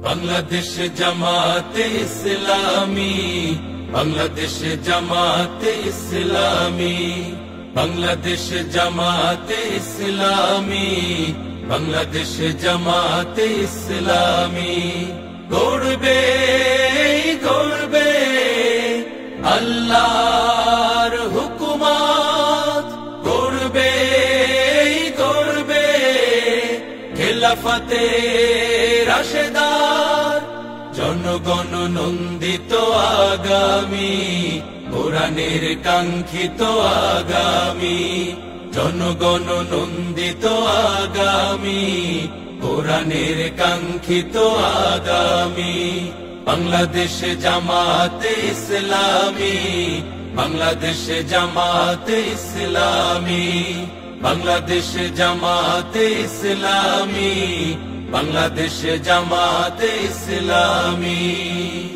বাংলাদেশ জামাতে ইসলামী, বাংলাদেশ জামাতে ইসলামী, বাংলাদেশ জামাতে ইসলামী, বাংলাদেশ জামাতে ইসলামী। গড়বে গড়বে আল্লাহর হুকুমত, গড়বে গড়বে খেলাফতে রাশেদার, জনগণ নন্দিত আগামী, কোরআনের কাঙ্ক্ষিত আগামী, জনগণ নন্দিত আগামী, কোরআনের কাঙ্ক্ষিত আগামী। বাংলাদেশ জামাতে ইসলামী, বাংলাদেশ জামাতে ইসলামী, বাংলাদেশ জামাতে ইসলামী, বাংলাদেশ জামাতে ইসলামী।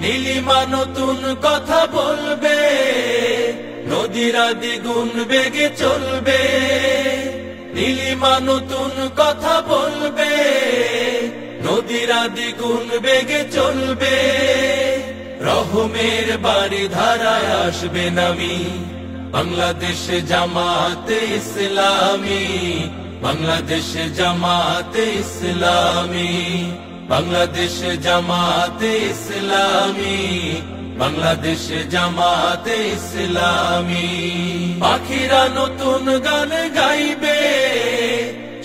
নীলিমা নতুন কথা বলবে, নদীরা দ্বিগুণ বেগে চলবে। নীলিমা নতুন কথা বলবে, নদীরা দ্বিগুণ বেগে চলবে। রহমের বাড়ি ধারায় আসবে নামি, বাংলাদেশ জামাতে ইসলামী, বাংলাদেশ জামাতে ইসলামী, বাংলাদেশ জামাতে ইসলামী, বাংলাদেশ জামাতে ইসলামী। পাখিরা নতুন গান গাইবে,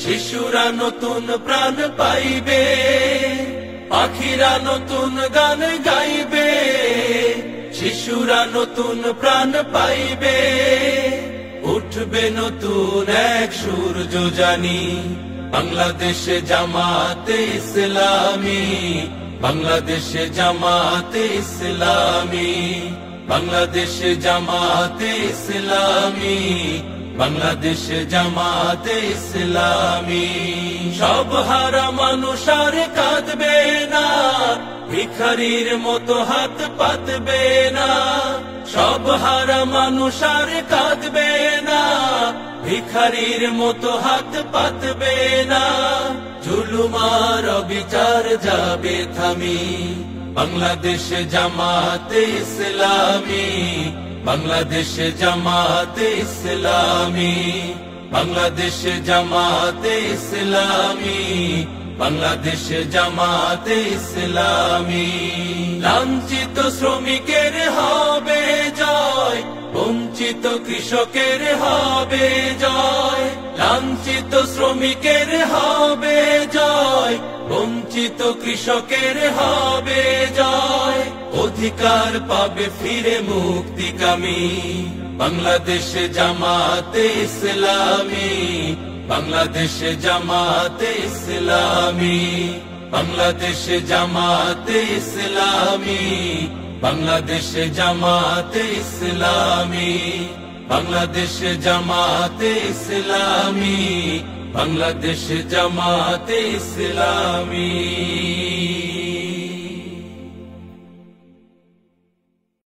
শিশুরা নতুন প্রাণ পাইবে। পাখিরা নতুন গান গাইবে, শিশুরা নতুন প্রাণ পাইবে। উঠবে নতুন এক সূর্য জানি, বাংলাদেশ জামাতে ইসলামী, বাংলাদেশ জামাতে ইসলামী, বাংলাদেশ জামাতে ইসলামী, বাংলাদেশ জামাতে ইসলামী। সব হারা মানুষ আর কাঁদবে না, ভিখারির মতো হাত পাতবে না। সব হারা মানুষ আর কাঁদবে না, ভিখারির মতো হাত পাতবে না। জুলুমার বিচার যাবে থামি, বাংলাদেশ জামাতে ইসলামী, বাংলাদেশ জামাতে ইসলামী, বাংলাদেশ জামাতে ইসলামী, বাংলাদেশ জামাতে ইসলামী। লাঞ্ছিত শ্রমিকের হবে জয়, বঞ্চিত কৃষকের হবে জয়। লাঞ্ছিত শ্রমিকের হবে জয়, বঞ্চিত কৃষকের হবে জয়। অধিকার পাবে ফিরে মুক্তিকামী, বাংলাদেশ জামাতে ইসলামী, বাংলাদেশ জামাতে ইসলামী, বাংলাদেশ জামাতে ইসলামী, বাংলাদেশ জামাতে ইসলামী, বাংলাদেশ জামাতে ইসলামী, বাংলাদেশ জামাতে ইসলামী।